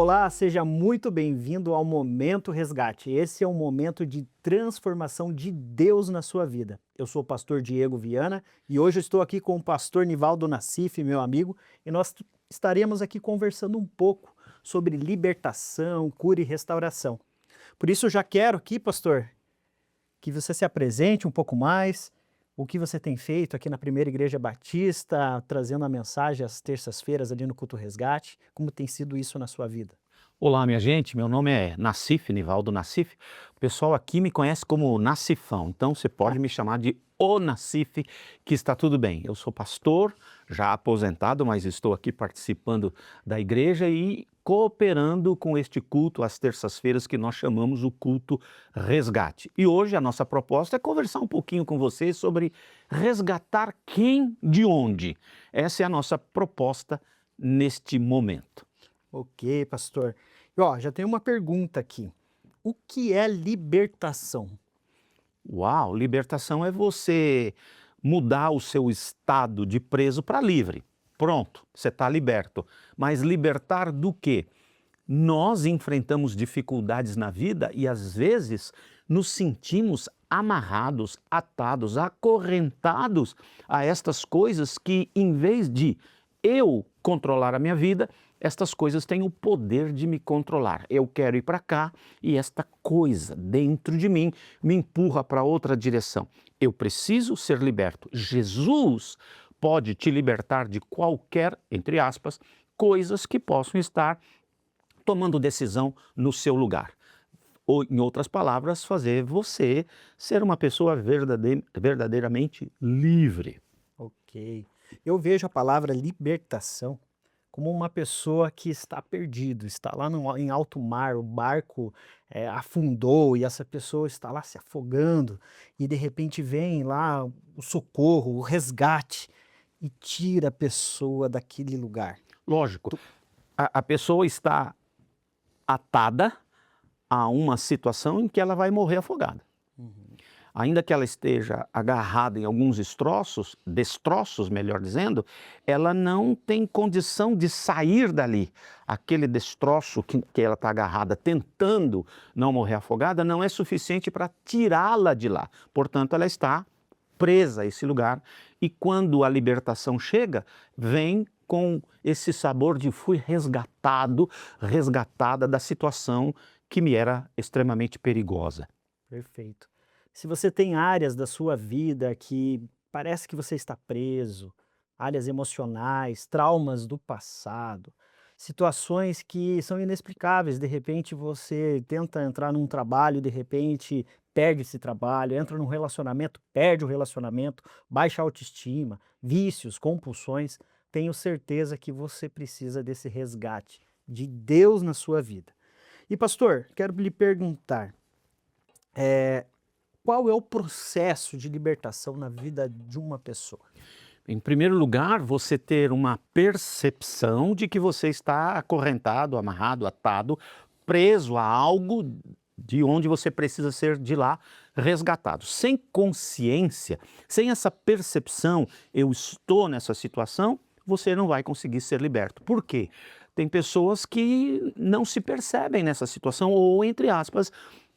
Olá, seja muito bem-vindo ao Momento Resgate. Esse é um momento de transformação de Deus na sua vida. Eu sou o pastor Diego Viana e hoje eu estou aqui com o pastor Nivaldo Nassif, meu amigo, e nós estaremos aqui conversando um pouco sobre libertação, cura e restauração. Por isso eu já quero aqui, pastor, que você se apresente um pouco mais, o que você tem feito aqui na Primeira Igreja Batista, trazendo a mensagem às terças-feiras ali no Culto Resgate, como tem sido isso na sua vida? Olá, minha gente, meu nome é Nassif, Nivaldo Nassif. O pessoal aqui me conhece como Nassifão, então você pode me chamar de O Nassif, que está tudo bem. Eu sou pastor, já aposentado, mas estou aqui participando da igreja e cooperando com este culto às terças-feiras que nós chamamos o culto resgate. E hoje a nossa proposta é conversar um pouquinho com vocês sobre resgatar quem de onde. Essa é a nossa proposta neste momento. Ok, pastor. E ó, já tem uma pergunta aqui. O que é libertação? Uau, libertação é você mudar o seu estado de preso para livre. Pronto, você está liberto. Mas libertar do quê? Nós enfrentamos dificuldades na vida e às vezes nos sentimos amarrados, atados, acorrentados a estas coisas que, em vez de eu controlar a minha vida, estas coisas têm o poder de me controlar. Eu quero ir para cá e esta coisa dentro de mim me empurra para outra direção. Eu preciso ser liberto. Jesus pode te libertar de qualquer, entre aspas, coisas que possam estar tomando decisão no seu lugar. Ou, em outras palavras, fazer você ser uma pessoa verdadeiramente livre. Ok. Eu vejo a palavra libertação como uma pessoa que está perdido, está lá em alto mar, o barco afundou e essa pessoa está lá se afogando e de repente vem lá o socorro, o resgate e tira a pessoa daquele lugar. Lógico, Tu- a pessoa está atada a uma situação em que ela vai morrer afogada. Ainda que ela esteja agarrada em alguns destroços, melhor dizendo, ela não tem condição de sair dali. Aquele destroço que ela está agarrada, tentando não morrer afogada, não é suficiente para tirá-la de lá. Portanto, ela está presa a esse lugar e quando a libertação chega, vem com esse sabor de fui resgatado, resgatada da situação que me era extremamente perigosa. Perfeito. Se você tem áreas da sua vida que parece que você está preso, áreas emocionais, traumas do passado, situações que são inexplicáveis, de repente você tenta entrar num trabalho, de repente perde esse trabalho, entra num relacionamento, perde o relacionamento, baixa a autoestima, vícios, compulsões, tenho certeza que você precisa desse resgate de Deus na sua vida. E pastor, quero lhe perguntar, qual é o processo de libertação na vida de uma pessoa? Em primeiro lugar, você ter uma percepção de que você está acorrentado, amarrado, atado, preso a algo de onde você precisa ser de lá resgatado. Sem consciência, sem essa percepção, eu estou nessa situação, você não vai conseguir ser liberto. Por quê? Tem pessoas que não se percebem nessa situação ou, entre aspas,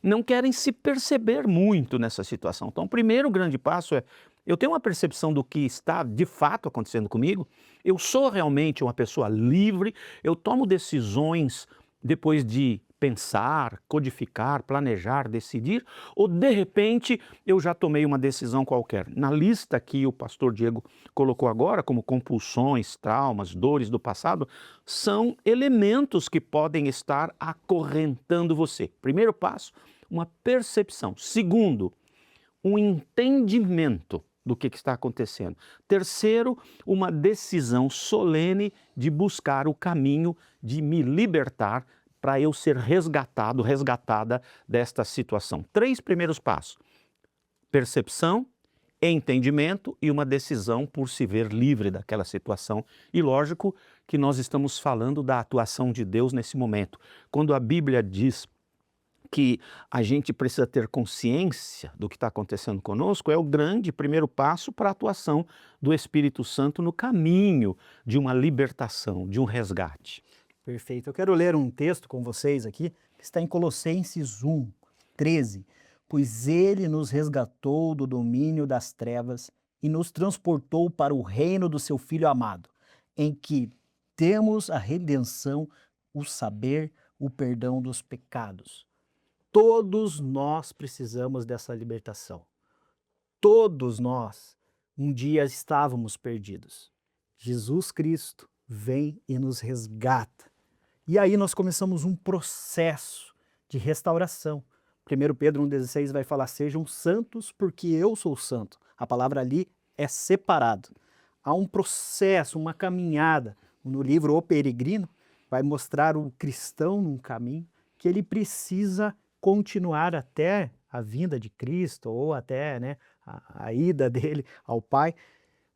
não querem se perceber muito nessa situação. Então, o primeiro grande passo é eu tenho uma percepção do que está de fato acontecendo comigo, eu sou realmente uma pessoa livre, eu tomo decisões depois de pensar, codificar, planejar, decidir, ou de repente eu já tomei uma decisão qualquer. Na lista que o pastor Diego colocou agora, como compulsões, traumas, dores do passado, são elementos que podem estar acorrentando você. Primeiro passo, uma percepção. Segundo, um entendimento do que está acontecendo. Terceiro, uma decisão solene de buscar o caminho de me libertar para eu ser resgatado, resgatada desta situação. 3 primeiros passos: percepção, entendimento e uma decisão por se ver livre daquela situação. E lógico que nós estamos falando da atuação de Deus nesse momento. Quando a Bíblia diz que a gente precisa ter consciência do que está acontecendo conosco, é o grande primeiro passo para a atuação do Espírito Santo no caminho de uma libertação, de um resgate. Perfeito. Eu quero ler um texto com vocês aqui, que está em Colossenses 1:13. Pois ele nos resgatou do domínio das trevas e nos transportou para o reino do seu Filho amado, em que temos a redenção, o saber, o perdão dos pecados. Todos nós precisamos dessa libertação. Todos nós um dia estávamos perdidos. Jesus Cristo vem e nos resgata. E aí nós começamos um processo de restauração. 1 Pedro 1,16 vai falar, sejam santos porque eu sou santo. A palavra ali é separado. Há um processo, uma caminhada. No livro O Peregrino vai mostrar o cristão num caminho que ele precisa continuar até a vinda de Cristo ou até, né, a ida dele ao Pai.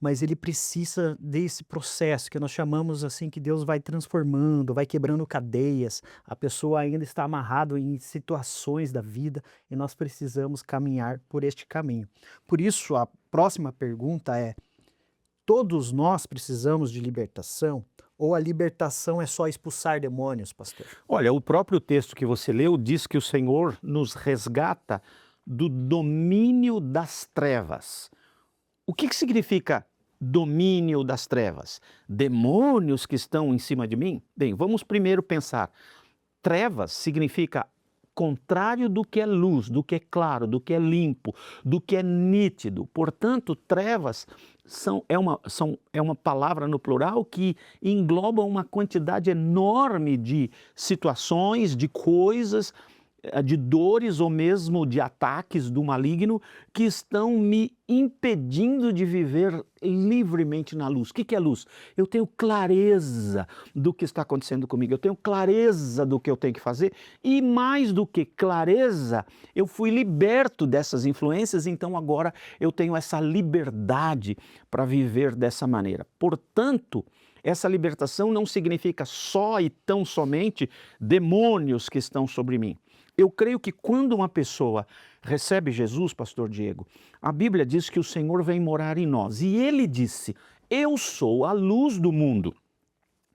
Mas ele precisa desse processo que nós chamamos assim, que Deus vai transformando, vai quebrando cadeias, a pessoa ainda está amarrada em situações da vida e nós precisamos caminhar por este caminho. Por isso, a próxima pergunta é, todos nós precisamos de libertação ou a libertação é só expulsar demônios, pastor? Olha, o próprio texto que você leu diz que o Senhor nos resgata do domínio das trevas. O que significa domínio das trevas? Demônios que estão em cima de mim? Bem, vamos primeiro pensar. Trevas significa contrário do que é luz, do que é claro, do que é limpo, do que é nítido. Portanto, trevas é uma palavra no plural que engloba uma quantidade enorme de situações, de coisas, de dores ou mesmo de ataques do maligno que estão me impedindo de viver livremente na luz. O que é luz? Eu tenho clareza do que está acontecendo comigo, eu tenho clareza do que eu tenho que fazer e mais do que clareza, eu fui liberto dessas influências, então agora eu tenho essa liberdade para viver dessa maneira. Portanto, essa libertação não significa só e tão somente demônios que estão sobre mim. Eu creio que quando uma pessoa recebe Jesus, pastor Diego, a Bíblia diz que o Senhor vem morar em nós. E ele disse, eu sou a luz do mundo.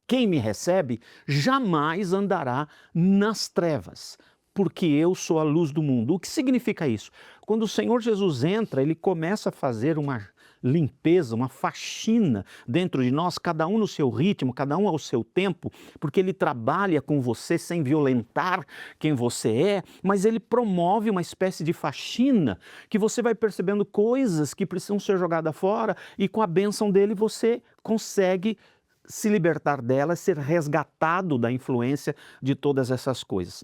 Quem me recebe jamais andará nas trevas, porque eu sou a luz do mundo. O que significa isso? Quando o Senhor Jesus entra, ele começa a fazer uma limpeza, uma faxina dentro de nós, cada um no seu ritmo, cada um ao seu tempo, porque ele trabalha com você sem violentar quem você é, mas ele promove uma espécie de faxina que você vai percebendo coisas que precisam ser jogadas fora e com a bênção dele você consegue se libertar dela, ser resgatado da influência de todas essas coisas.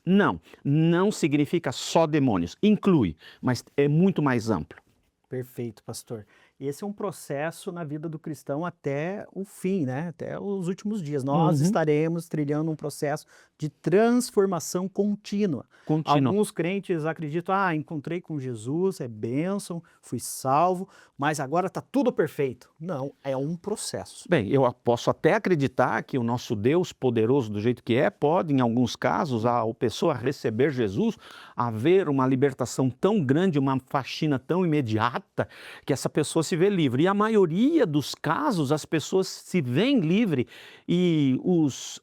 Não significa só demônios, inclui, mas é muito mais amplo. Perfeito, pastor. Esse é um processo na vida do cristão até o fim, né? Até os últimos dias. Nós estaremos trilhando um processo de transformação contínua. Alguns crentes acreditam, encontrei com Jesus, é bênção, fui salvo, mas agora está tudo perfeito. Não, é um processo. Bem, eu posso até acreditar que o nosso Deus poderoso do jeito que é, pode, em alguns casos, a pessoa receber Jesus, haver uma libertação tão grande, uma faxina tão imediata, que essa pessoa se vê livre. E a maioria dos casos, as pessoas se veem livre e os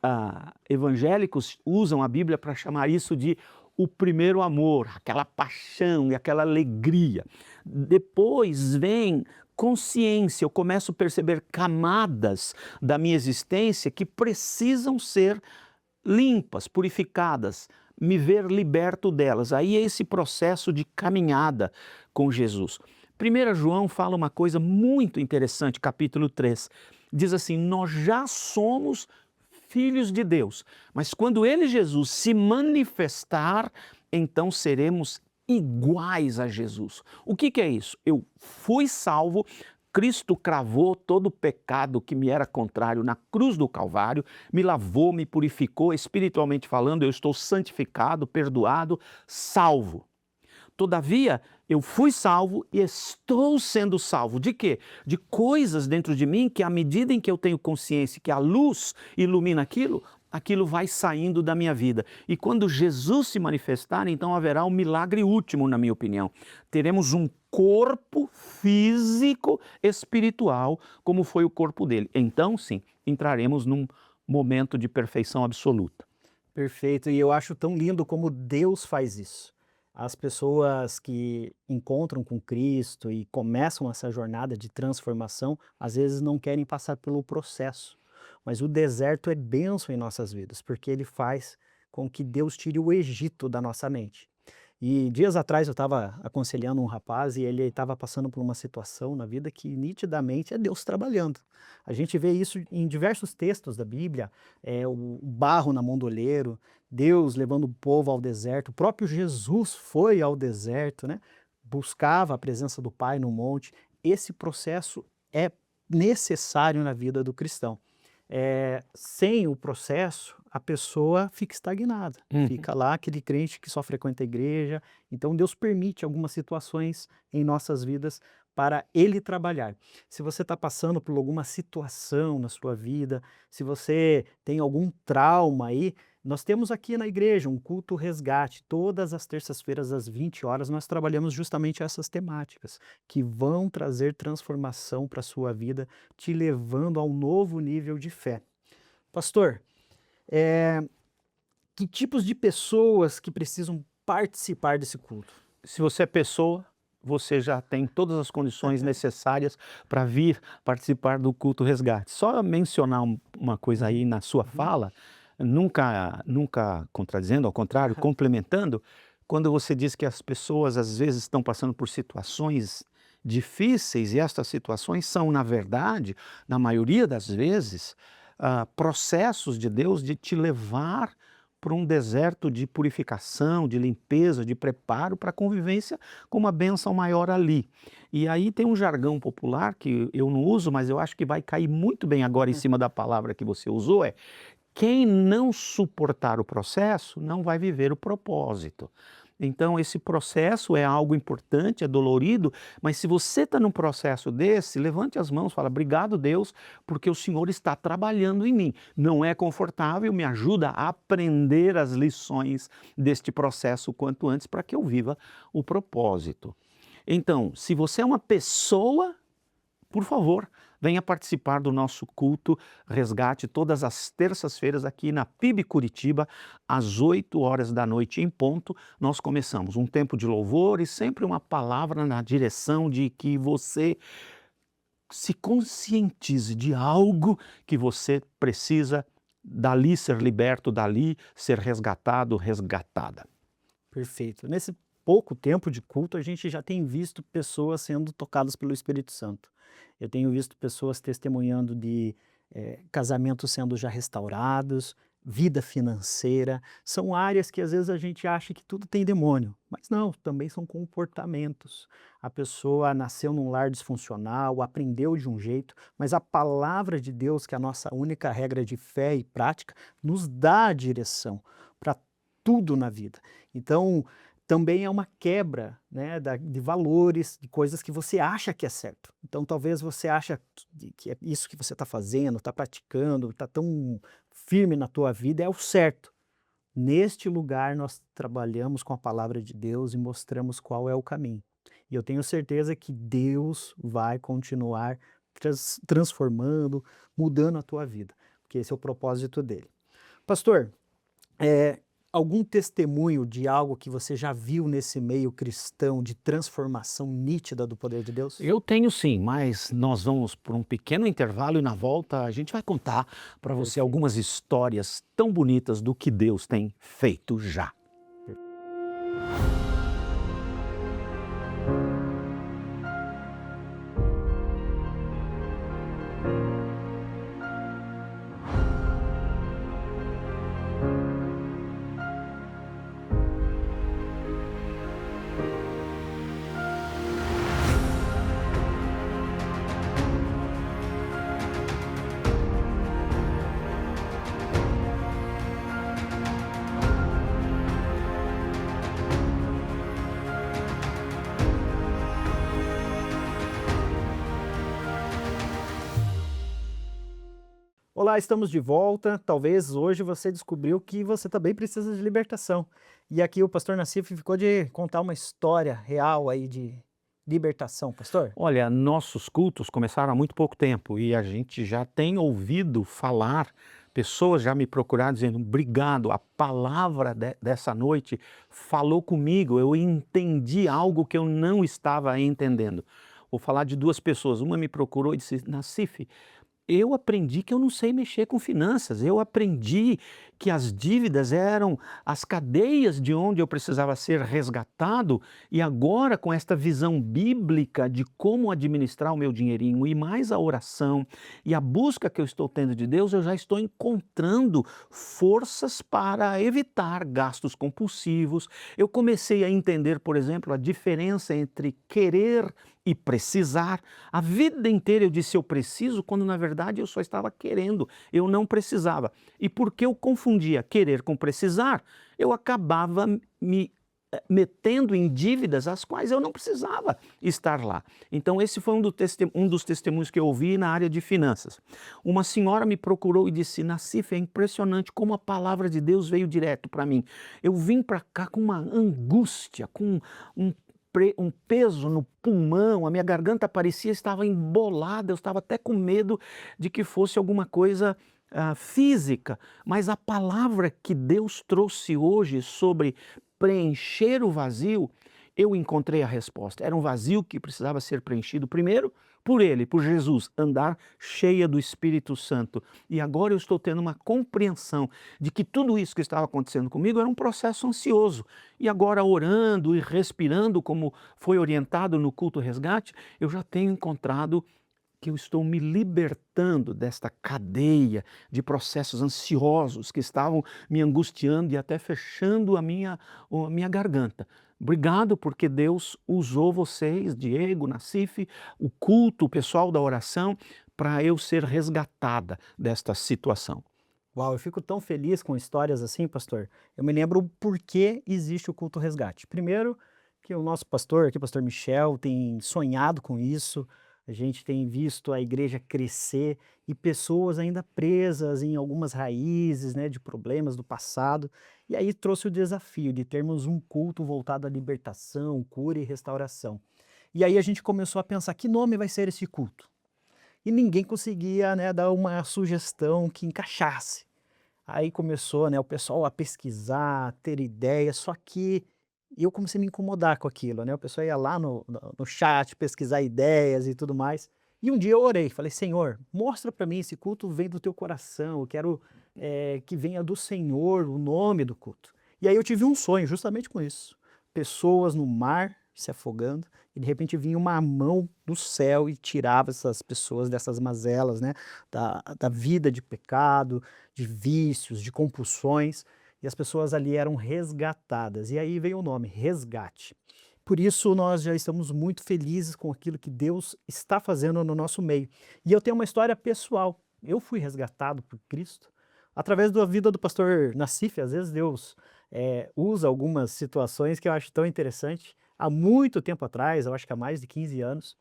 evangélicos usam a Bíblia para chamar isso de o primeiro amor, aquela paixão e aquela alegria. Depois vem consciência, eu começo a perceber camadas da minha existência que precisam ser limpas, purificadas, me ver liberto delas. Aí é esse processo de caminhada com Jesus. 1 João fala uma coisa muito interessante, capítulo 3. Diz assim, nós já somos filhos de Deus, mas quando Ele, Jesus, se manifestar, então seremos iguais a Jesus. O que é isso? Eu fui salvo, Cristo cravou todo o pecado que me era contrário na cruz do Calvário, me lavou, me purificou, espiritualmente falando, eu estou santificado, perdoado, salvo. Todavia, eu fui salvo e estou sendo salvo. De quê? De coisas dentro de mim que, à medida em que eu tenho consciência que a luz ilumina aquilo vai saindo da minha vida. E quando Jesus se manifestar, então haverá um milagre último, na minha opinião. Teremos um corpo físico espiritual, como foi o corpo dele. Então, sim, entraremos num momento de perfeição absoluta. Perfeito. E eu acho tão lindo como Deus faz isso. As pessoas que encontram com Cristo e começam essa jornada de transformação, às vezes não querem passar pelo processo. Mas o deserto é bênção em nossas vidas, porque ele faz com que Deus tire o Egito da nossa mente. E dias atrás eu estava aconselhando um rapaz e ele estava passando por uma situação na vida que nitidamente é Deus trabalhando. A gente vê isso em diversos textos da Bíblia, o barro na mão do oleiro, Deus levando o povo ao deserto, o próprio Jesus foi ao deserto, né? Buscava a presença do Pai no monte. Esse processo é necessário na vida do cristão. Sem o processo, a pessoa fica estagnada, fica lá aquele crente que só frequenta a igreja. Então Deus permite algumas situações em nossas vidas para Ele trabalhar. Se você está passando por alguma situação na sua vida, se você tem algum trauma aí, nós temos aqui na igreja um culto resgate. Todas as terças-feiras às 20 horas nós trabalhamos justamente essas temáticas que vão trazer transformação para a sua vida, te levando a um novo nível de fé. Pastor, que tipos de pessoas que precisam participar desse culto? Se você é pessoa, você já tem todas as condições necessárias para vir participar do culto resgate. Só mencionar uma coisa aí na sua fala, nunca contradizendo, ao contrário, complementando, quando você diz que as pessoas às vezes estão passando por situações difíceis e estas situações são, na verdade, na maioria das vezes, processos de Deus de te levar para um deserto de purificação, de limpeza, de preparo para a convivência com uma bênção maior ali. E aí tem um jargão popular que eu não uso, mas eu acho que vai cair muito bem agora em cima da palavra que você usou, quem não suportar o processo não vai viver o propósito. Então esse processo é algo importante, é dolorido, mas se você está num processo desse, levante as mãos, fala, obrigado Deus, porque o Senhor está trabalhando em mim. Não é confortável, me ajuda a aprender as lições deste processo o quanto antes para que eu viva o propósito. Então, se você é uma pessoa, por favor, venha participar do nosso culto resgate todas as terças-feiras aqui na PIB Curitiba, às 8 horas da noite em ponto. Nós começamos um tempo de louvor e sempre uma palavra na direção de que você se conscientize de algo que você precisa dali ser liberto, dali ser resgatado, resgatada. Perfeito. Nesse pouco tempo de culto, a gente já tem visto pessoas sendo tocadas pelo Espírito Santo. Eu tenho visto pessoas testemunhando de casamentos sendo já restaurados, vida financeira. São áreas que às vezes a gente acha que tudo tem demônio, mas não, também são comportamentos. A pessoa nasceu num lar disfuncional, aprendeu de um jeito, mas a palavra de Deus, que é a nossa única regra de fé e prática, nos dá a direção para tudo na vida. Então, também é uma quebra, né, de valores, de coisas que você acha que é certo. Então, talvez você acha que é isso que você está fazendo, está praticando, está tão firme na tua vida, é o certo. Neste lugar, nós trabalhamos com a palavra de Deus e mostramos qual é o caminho. E eu tenho certeza que Deus vai continuar transformando, mudando a tua vida, porque esse é o propósito dele. Pastor, algum testemunho de algo que você já viu nesse meio cristão de transformação nítida do poder de Deus? Eu tenho sim, mas nós vamos por um pequeno intervalo e na volta a gente vai contar para você algumas histórias tão bonitas do que Deus tem feito já. Olá, estamos de volta. Talvez hoje você descobriu que você também precisa de libertação. E aqui o pastor Nassif ficou de contar uma história real aí de libertação, pastor. Olha, nossos cultos começaram há muito pouco tempo e a gente já tem ouvido falar Pessoas já me procuraram dizendo, obrigado, a palavra dessa noite falou comigo, eu entendi algo que eu não estava entendendo. Vou falar de duas pessoas, uma me procurou e disse, Nassif, eu aprendi que eu não sei mexer com finanças, eu aprendi que as dívidas eram as cadeias de onde eu precisava ser resgatado e agora com esta visão bíblica de como administrar o meu dinheirinho e mais a oração e a busca que eu estou tendo de Deus, eu já estou encontrando forças para evitar gastos compulsivos. Eu comecei a entender, por exemplo, a diferença entre querer e precisar. A vida inteira eu disse eu preciso, quando na verdade eu só estava querendo, eu não precisava. E porque eu confundia querer com precisar, eu acabava me metendo em dívidas as quais eu não precisava estar lá. Então esse foi um dos testemunhos que eu ouvi na área de finanças. Uma senhora me procurou e disse, Nassif, é impressionante como a palavra de Deus veio direto para mim. Eu vim para cá com uma angústia, com um peso no pulmão, a minha garganta parecia estava embolada, eu estava até com medo de que fosse alguma coisa física, mas a palavra que Deus trouxe hoje sobre preencher o vazio, eu encontrei a resposta. Era um vazio que precisava ser preenchido primeiro por Ele, por Jesus, andar cheia do Espírito Santo. E agora eu estou tendo uma compreensão de que tudo isso que estava acontecendo comigo era um processo ansioso. E agora orando e respirando, como foi orientado no culto resgate, eu já tenho encontrado que eu estou me libertando desta cadeia de processos ansiosos que estavam me angustiando e até fechando a minha garganta. Obrigado porque Deus usou vocês, Diego, Nassif, o culto, o pessoal da oração, para eu ser resgatada desta situação. Uau, eu fico tão feliz com histórias assim, pastor. Eu me lembro por que existe o culto resgate. Primeiro, que o nosso pastor aqui, pastor Michel, tem sonhado com isso. A gente tem visto a igreja crescer e pessoas ainda presas em algumas raízes, né, de problemas do passado. E aí trouxe o desafio de termos um culto voltado à libertação, cura e restauração. E aí a gente começou a pensar, que nome vai ser esse culto? E ninguém conseguia, né, dar uma sugestão que encaixasse. Aí começou, né, o pessoal a pesquisar, ter ideias, só que eu comecei a me incomodar com aquilo, né? O pessoal ia lá no chat pesquisar ideias e tudo mais. E um dia eu orei, falei, Senhor, mostra para mim, esse culto vem do teu coração, eu quero que venha do Senhor o nome do culto. E aí eu tive um sonho justamente com isso. Pessoas no mar se afogando, e de repente vinha uma mão do céu e tirava essas pessoas dessas mazelas, né? Da vida de pecado, de vícios, de compulsões, e as pessoas ali eram resgatadas. E aí veio o nome, resgate. Por isso nós já estamos muito felizes com aquilo que Deus está fazendo no nosso meio. E eu tenho uma história pessoal. Eu fui resgatado por Cristo através da vida do pastor Nassif. Às vezes Deus usa algumas situações que eu acho tão interessante. Há muito tempo atrás, eu acho que há mais de 15 anos,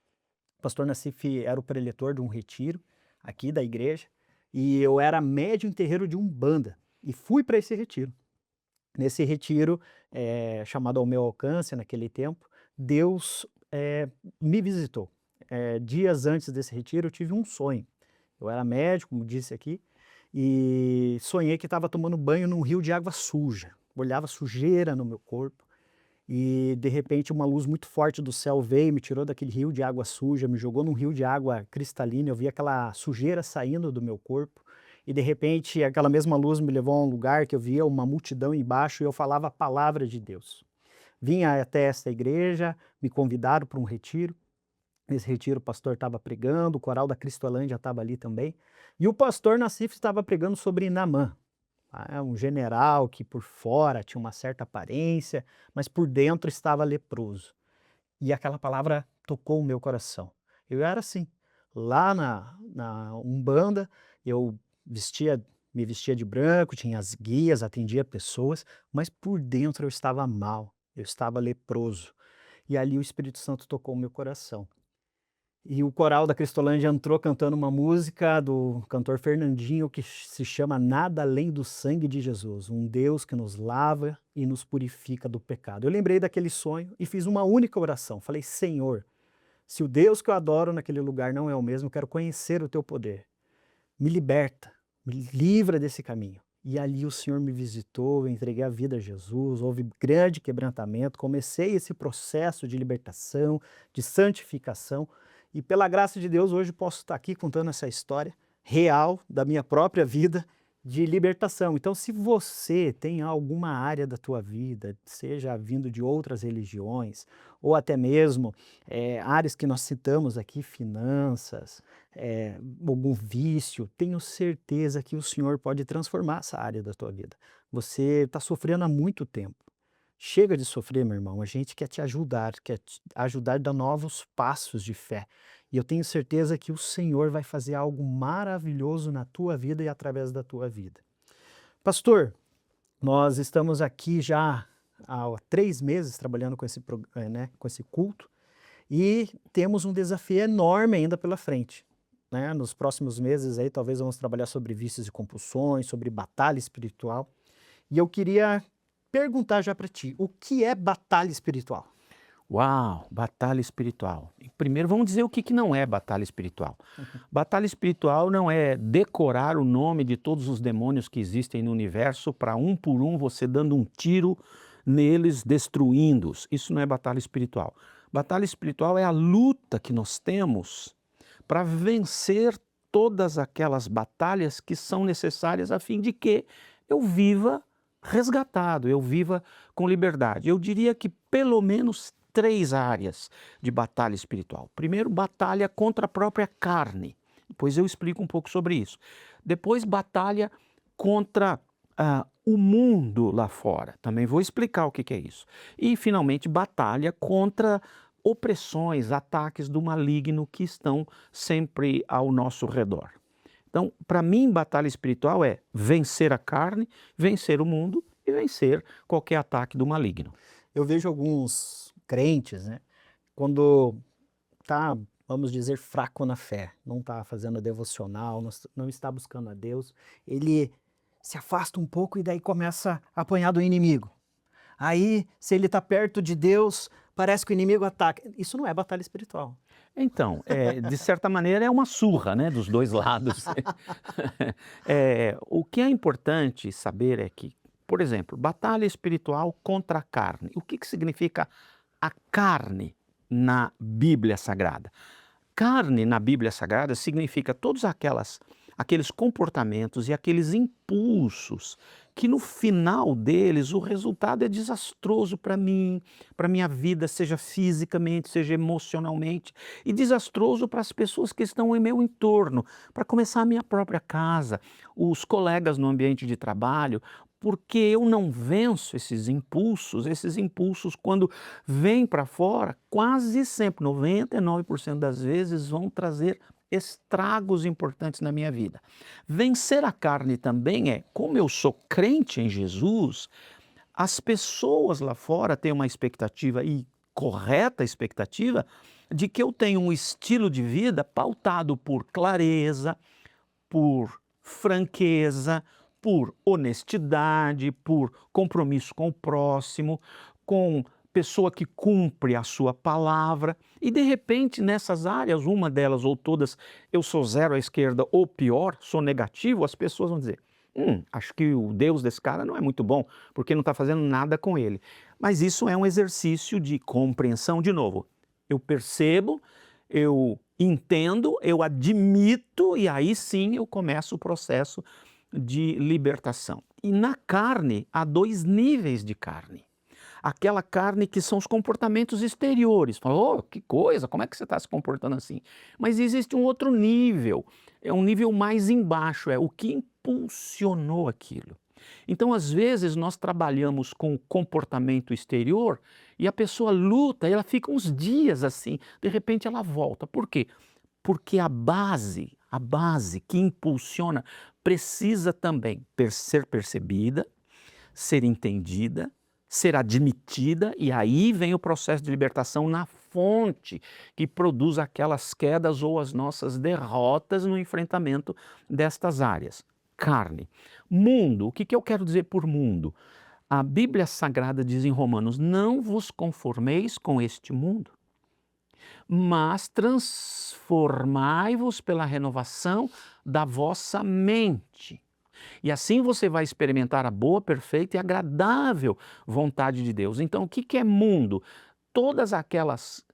o pastor Nassif era o preletor de um retiro aqui da igreja, e eu era médium em terreiro de Umbanda, e fui para esse retiro. Nesse retiro, chamado Ao Meu Alcance, naquele tempo, Deus me visitou. Dias antes desse retiro, eu tive um sonho. Eu era médico, como disse aqui, e sonhei que estava tomando banho num rio de água suja. Olhava sujeira no meu corpo, e de repente uma luz muito forte do céu veio, me tirou daquele rio de água suja, me jogou num rio de água cristalina. Eu vi aquela sujeira saindo do meu corpo, e de repente aquela mesma luz me levou a um lugar que eu via uma multidão embaixo e eu falava a palavra de Deus. Vinha até esta igreja, me convidaram para um retiro. Nesse retiro o pastor estava pregando, o coral da Cristolândia estava ali também, e o pastor Nassif estava pregando sobre Naamã. Um general que por fora tinha uma certa aparência, mas por dentro estava leproso. E aquela palavra tocou o meu coração. Eu era assim, lá na Umbanda, eu me vestia de branco, tinha as guias, atendia pessoas, mas por dentro eu estava mal, eu estava leproso. E ali o Espírito Santo tocou o meu coração. E o coral da Cristolândia entrou cantando uma música do cantor Fernandinho que se chama Nada Além do Sangue de Jesus, um Deus que nos lava e nos purifica do pecado. Eu lembrei daquele sonho e fiz uma única oração. Falei, Senhor, se o Deus que eu adoro naquele lugar não é o mesmo, eu quero conhecer o teu poder. Me liberta, me livra desse caminho. E ali o Senhor me visitou, eu entreguei a vida a Jesus, houve grande quebrantamento, comecei esse processo de libertação, de santificação, e pela graça de Deus hoje posso estar aqui contando essa história real da minha própria vida de libertação. Então, se você tem alguma área da tua vida, seja vindo de outras religiões, ou até mesmo áreas que nós citamos aqui, finanças, algum vício, tenho certeza que o Senhor pode transformar essa área da tua vida. Você está sofrendo há muito tempo. Chega de sofrer, meu irmão. A gente quer te ajudar, quer te ajudar a dar novos passos de fé. E eu tenho certeza que o Senhor vai fazer algo maravilhoso na tua vida e através da tua vida. Pastor, nós estamos aqui já há 3 meses trabalhando com com esse culto e temos um desafio enorme ainda pela frente. Né? Nos próximos meses aí talvez vamos trabalhar sobre vícios e compulsões, sobre batalha espiritual. E eu queria perguntar já para ti, o que é batalha espiritual? Uau, batalha espiritual. Primeiro vamos dizer o que não é batalha espiritual. Batalha espiritual não é decorar o nome de todos os demônios que existem no universo para um por um você dando um tiro neles, destruindo-os. Isso não é batalha espiritual. Batalha espiritual é a luta que nós temos para vencer todas aquelas batalhas que são necessárias a fim de que eu viva resgatado, eu viva com liberdade. Eu diria que pelo menos 3 áreas de batalha espiritual. Primeiro, batalha contra a própria carne. Depois eu explico um pouco sobre isso. Depois, batalha contra o mundo lá fora. Também vou explicar o que é isso. E, finalmente, batalha contra opressões, ataques do maligno que estão sempre ao nosso redor. Então, para mim, batalha espiritual é vencer a carne, vencer o mundo e vencer qualquer ataque do maligno. Eu vejo alguns crentes, né, quando tá, vamos dizer, fraco na fé, não está fazendo devocional, não está buscando a Deus, ele se afasta um pouco e daí começa a apanhar do inimigo. Aí, se ele está perto de Deus, parece que o inimigo ataca. Isso não é batalha espiritual. Então, de certa maneira é uma surra, né, dos dois lados. O que é importante saber é que, por exemplo, batalha espiritual contra a carne. O que significa a carne na Bíblia Sagrada? Carne na Bíblia Sagrada significa todos aqueles comportamentos e aqueles impulsos que no final deles o resultado é desastroso para mim, para minha vida, seja fisicamente, seja emocionalmente, e desastroso para as pessoas que estão em meu entorno, para começar a minha própria casa, os colegas no ambiente de trabalho, porque eu não venço esses impulsos quando vêm para fora, quase sempre, 99% das vezes vão trazer estragos importantes na minha vida. Vencer a carne também como eu sou crente em Jesus, as pessoas lá fora têm uma expectativa, e correta expectativa, de que eu tenho um estilo de vida pautado por clareza, por franqueza, por honestidade, por compromisso com o próximo, com pessoa que cumpre a sua palavra, e de repente nessas áreas, uma delas ou todas, eu sou zero à esquerda ou pior, sou negativo, as pessoas vão dizer, acho que o Deus desse cara não é muito bom, porque não está fazendo nada com ele. Mas isso é um exercício de compreensão, de novo, eu percebo, eu entendo, eu admito, e aí sim eu começo o processo de libertação. E na carne, há 2 níveis de carne. Aquela carne que são os comportamentos exteriores. Fala, oh, que coisa, como é que você está se comportando assim? Mas existe um outro nível, é um nível mais embaixo, é o que impulsionou aquilo. Então, às vezes, nós trabalhamos com o comportamento exterior e a pessoa luta, e ela fica uns dias assim, de repente ela volta. Por quê? Porque a base que impulsiona precisa também ser percebida, ser entendida, ser admitida, e aí vem o processo de libertação na fonte que produz aquelas quedas ou as nossas derrotas no enfrentamento destas áreas. Carne. Mundo, o que eu quero dizer por mundo? A Bíblia Sagrada diz em Romanos, não vos conformeis com este mundo. mas transformai-vos pela renovação da vossa mente. E assim você vai experimentar a boa, perfeita e agradável vontade de Deus. Então, o que é mundo? Todas aquelas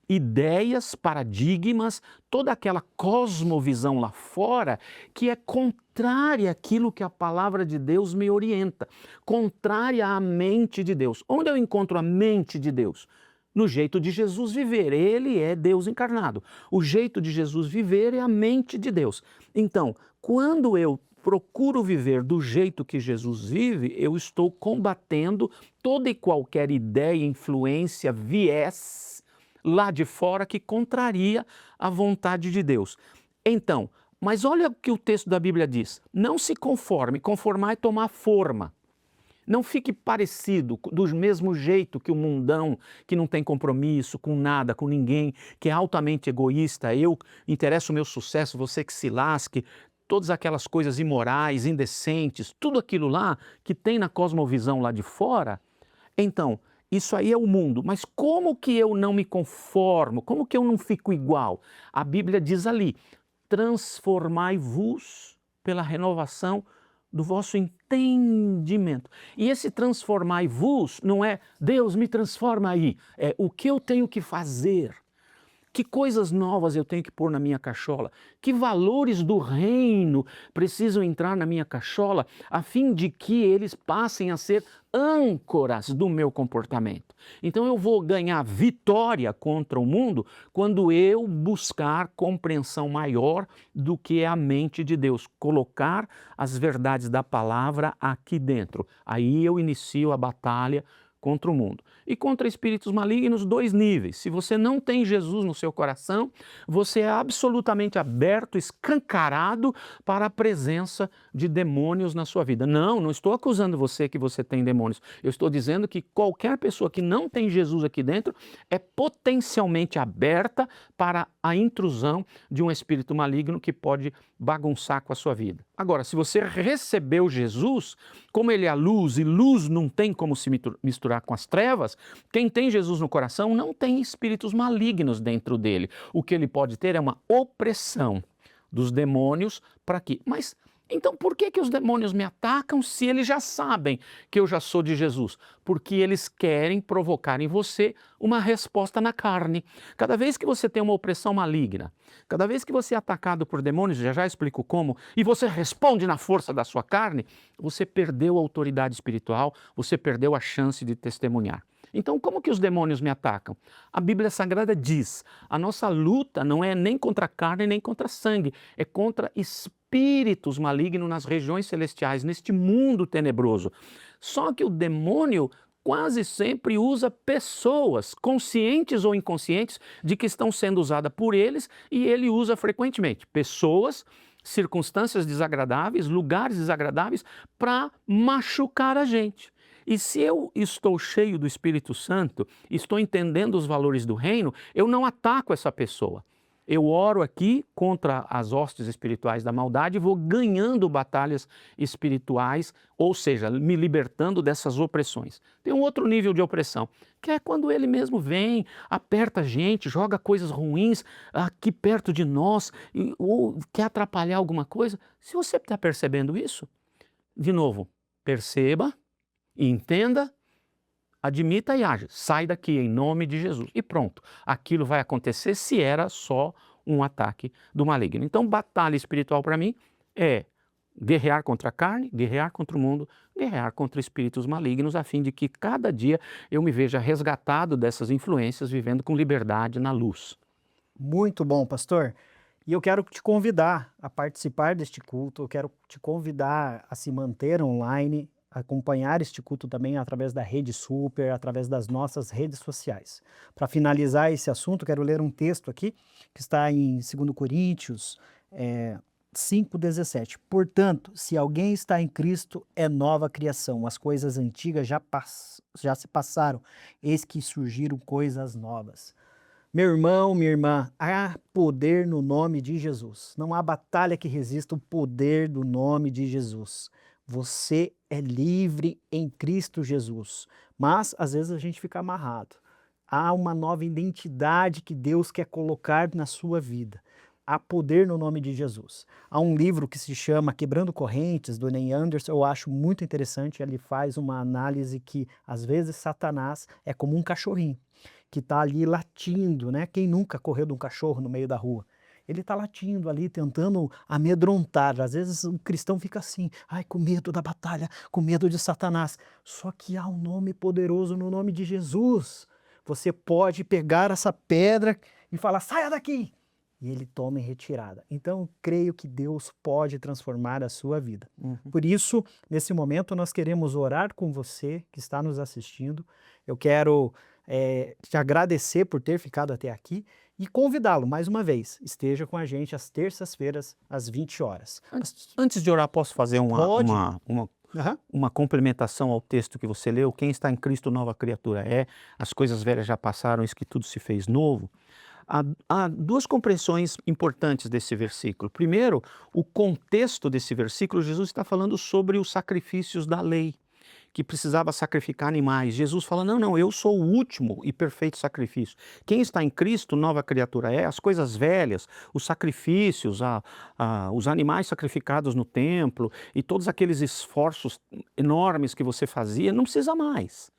ideias, paradigmas, toda aquela cosmovisão lá fora que é contrária àquilo que a palavra de Deus me orienta, contrária à mente de Deus. Onde eu encontro a mente de Deus? No jeito de Jesus viver. Ele é Deus encarnado. O jeito de Jesus viver é a mente de Deus. Então, quando eu procuro viver do jeito que Jesus vive, eu estou combatendo toda e qualquer ideia, influência, viés lá de fora que contraria a vontade de Deus. Então, mas olha o que o texto da Bíblia diz: não se conforme, conformar é tomar forma. Não fique parecido do mesmo jeito que o mundão, que não tem compromisso com nada, com ninguém, que é altamente egoísta, eu interesso o meu sucesso, você que se lasque, todas aquelas coisas imorais, indecentes, tudo aquilo lá que tem na cosmovisão lá de fora. Então, isso aí é o mundo, mas como que eu não me conformo? Como que eu não fico igual? A Bíblia diz ali: transformai-vos pela renovação do vosso entendimento. E esse transformai-vos não é Deus me transforma aí, é o que eu tenho que fazer. Que coisas novas eu tenho que pôr na minha cachola? Que valores do reino precisam entrar na minha cachola a fim de que eles passem a ser âncoras do meu comportamento? Então eu vou ganhar vitória contra o mundo quando eu buscar compreensão maior do que é a mente de Deus, colocar as verdades da palavra aqui dentro. Aí eu inicio a batalha contra o mundo. E contra espíritos malignos, 2 níveis. Se você não tem Jesus no seu coração, você é absolutamente aberto, escancarado para a presença de demônios na sua vida. Não estou acusando você que você tem demônios. Eu estou dizendo que qualquer pessoa que não tem Jesus aqui dentro é potencialmente aberta para a intrusão de um espírito maligno que pode bagunçar com a sua vida. Agora, se você recebeu Jesus, como ele é a luz e luz não tem como se misturar com as trevas, quem tem Jesus no coração não tem espíritos malignos dentro dele. O que ele pode ter é uma opressão dos demônios para quê? Mas então por que os demônios me atacam se eles já sabem que eu já sou de Jesus? Porque eles querem provocar em você uma resposta na carne. Cada vez que você tem uma opressão maligna, cada vez que você é atacado por demônios, já explico como, e você responde na força da sua carne, você perdeu a autoridade espiritual, você perdeu a chance de testemunhar. Então, como que os demônios me atacam? A Bíblia Sagrada diz: a nossa luta não é nem contra a carne nem contra sangue, é contra espíritos malignos nas regiões celestiais, neste mundo tenebroso. Só que o demônio quase sempre usa pessoas, conscientes ou inconscientes, de que estão sendo usadas por eles, e ele usa frequentemente pessoas, circunstâncias desagradáveis, lugares desagradáveis, para machucar a gente. E se eu estou cheio do Espírito Santo, estou entendendo os valores do reino, eu não ataco essa pessoa. Eu oro aqui contra as hostes espirituais da maldade e vou ganhando batalhas espirituais, ou seja, me libertando dessas opressões. Tem um outro nível de opressão, que é quando ele mesmo vem, aperta a gente, joga coisas ruins aqui perto de nós, ou quer atrapalhar alguma coisa. Se você está percebendo isso, de novo, perceba, entenda, admita e haja. Sai daqui em nome de Jesus. E pronto. Aquilo vai acontecer se era só um ataque do maligno. Então, batalha espiritual para mim é guerrear contra a carne, guerrear contra o mundo, guerrear contra espíritos malignos, a fim de que cada dia eu me veja resgatado dessas influências, vivendo com liberdade na luz. Muito bom, pastor. E eu quero te convidar a participar deste culto, eu quero te convidar a se manter online, acompanhar este culto também através da Rede Super, através das nossas redes sociais. Para finalizar esse assunto, quero ler um texto aqui, que está em 2 Coríntios 5,17. Portanto, se alguém está em Cristo, é nova criação. As coisas antigas já se passaram, eis que surgiram coisas novas. Meu irmão, minha irmã, há poder no nome de Jesus. Não há batalha que resista o poder do nome de Jesus. Você é livre em Cristo Jesus. Mas, às vezes, a gente fica amarrado. Há uma nova identidade que Deus quer colocar na sua vida. Há poder no nome de Jesus. Há um livro que se chama Quebrando Correntes, do Neil Anderson, eu acho muito interessante. Ele faz uma análise que, às vezes, Satanás é como um cachorrinho, que está ali latindo, né? Quem nunca correu de um cachorro no meio da rua? Ele está latindo ali, tentando amedrontar. Às vezes o cristão fica assim, ai, com medo da batalha, com medo de Satanás. Só que há um nome poderoso no nome de Jesus. Você pode pegar essa pedra e falar, saia daqui! E ele toma em retirada. Então, creio que Deus pode transformar a sua vida. Por isso, nesse momento, nós queremos orar com você que está nos assistindo. Eu quero te agradecer por ter ficado até aqui e convidá-lo, mais uma vez, esteja com a gente às terças-feiras, às 20 horas. Antes de orar, posso fazer Pode. uma complementação ao texto que você leu? Quem está em Cristo, nova criatura é, as coisas velhas já passaram, eis que tudo se fez novo. Há duas compreensões importantes desse versículo. Primeiro, o contexto desse versículo, Jesus está falando sobre os sacrifícios da lei, que precisava sacrificar animais. Jesus fala, não, eu sou o último e perfeito sacrifício. Quem está em Cristo, nova criatura é, as coisas velhas, os sacrifícios, os animais sacrificados no templo e todos aqueles esforços enormes que você fazia, não precisa mais.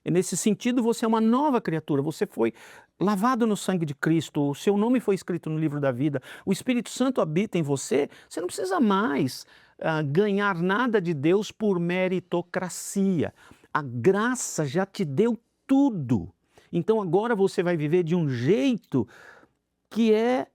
E nesse sentido, você é uma nova criatura, você foi lavado no sangue de Cristo, o seu nome foi escrito no livro da vida, o Espírito Santo habita em você, você não precisa mais ganhar nada de Deus por meritocracia. A graça já te deu tudo. Então agora você vai viver de um jeito que é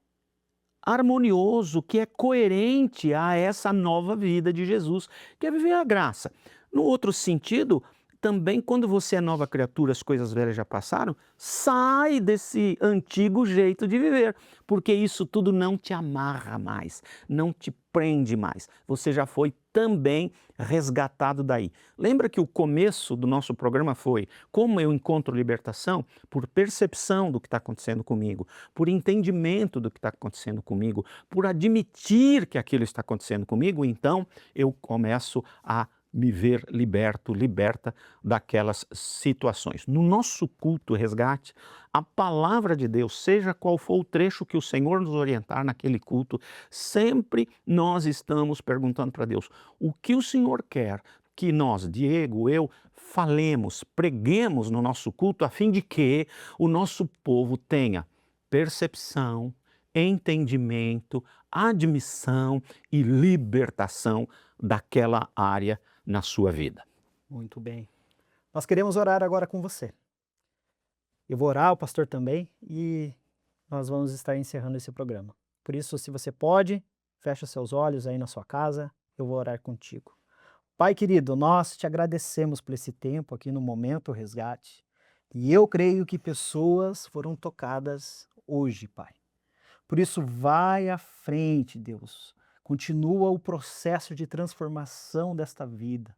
harmonioso, que é coerente a essa nova vida de Jesus, que é viver a graça. No outro sentido, também quando você é nova criatura, as coisas velhas já passaram, sai desse antigo jeito de viver, porque isso tudo não te amarra mais, não te prende mais. Você já foi também resgatado daí. Lembra que o começo do nosso programa foi como eu encontro libertação? Por percepção do que está acontecendo comigo, por entendimento do que está acontecendo comigo, por admitir que aquilo está acontecendo comigo, então eu começo a me ver liberta daquelas situações. No nosso culto resgate, a palavra de Deus, seja qual for o trecho que o Senhor nos orientar naquele culto, sempre nós estamos perguntando para Deus, o que o Senhor quer que nós, Diego, eu, falemos, preguemos no nosso culto, a fim de que o nosso povo tenha percepção, entendimento, admissão e libertação daquela área na sua vida. Muito bem. Nós queremos orar agora com você. Eu vou orar, o pastor também, e nós vamos estar encerrando esse programa. Por isso, se você pode, fecha seus olhos aí na sua casa, eu vou orar contigo. Pai querido, nós te agradecemos por esse tempo aqui no Momento Resgate. E eu creio que pessoas foram tocadas hoje, Pai. Por isso, vai à frente, Deus. Continua o processo de transformação desta vida.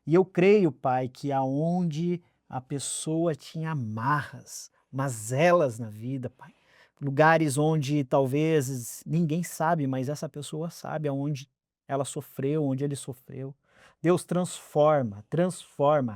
E eu creio, Pai, que aonde a pessoa tinha amarras, mazelas na vida, Pai, lugares onde talvez ninguém sabe, mas essa pessoa sabe aonde ela sofreu, onde ele sofreu. Deus transforma,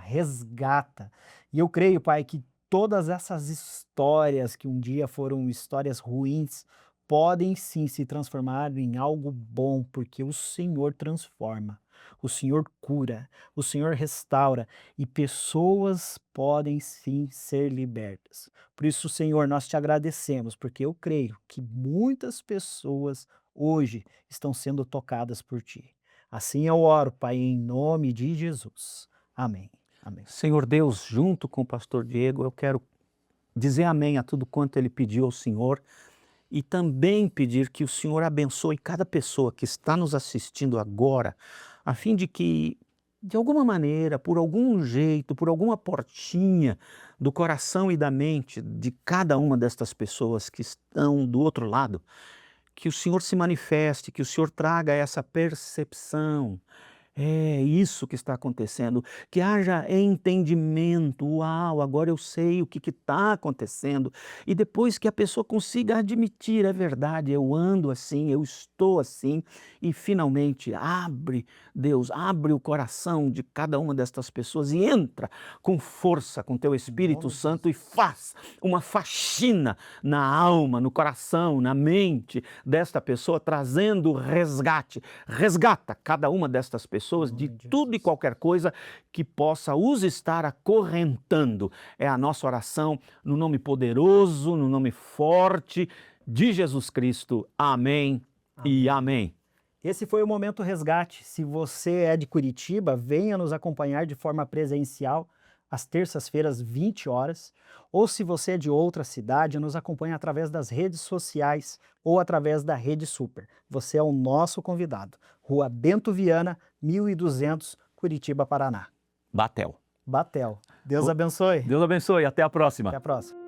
resgata. E eu creio, Pai, que todas essas histórias que um dia foram histórias ruins, podem sim se transformar em algo bom, porque o Senhor transforma, o Senhor cura, o Senhor restaura e pessoas podem sim ser libertas. Por isso, Senhor, nós te agradecemos, porque eu creio que muitas pessoas hoje estão sendo tocadas por ti. Assim eu oro, Pai, em nome de Jesus. Amém. Amém. Senhor Deus, junto com o pastor Diego, eu quero dizer amém a tudo quanto ele pediu ao Senhor e também pedir que o Senhor abençoe cada pessoa que está nos assistindo agora, a fim de que, de alguma maneira, por algum jeito, por alguma portinha do coração e da mente de cada uma destas pessoas que estão do outro lado, que o Senhor se manifeste, que o Senhor traga essa percepção, É isso que está acontecendo. Que haja entendimento. Uau, agora eu sei o que está acontecendo. E depois que a pessoa consiga admitir, é verdade, eu ando assim, eu estou assim. E finalmente Deus, abre o coração de cada uma destas pessoas e entra com força com teu Espírito Santo e faz uma faxina na alma, no coração, na mente desta pessoa, trazendo resgate. Resgata cada uma destas pessoas de tudo e qualquer coisa que possa os estar acorrentando. É a nossa oração no nome poderoso, no nome forte de Jesus Cristo. Amém e amém. Esse foi o Momento Resgate. Se você é de Curitiba, venha nos acompanhar de forma presencial às terças-feiras, 20 horas. Ou se você é de outra cidade, nos acompanhe através das redes sociais ou através da Rede Super. Você é o nosso convidado. Rua Bento Viana, 1200, Curitiba, Paraná. Batel. Batel. Deus abençoe. Deus abençoe. Até a próxima. Até a próxima.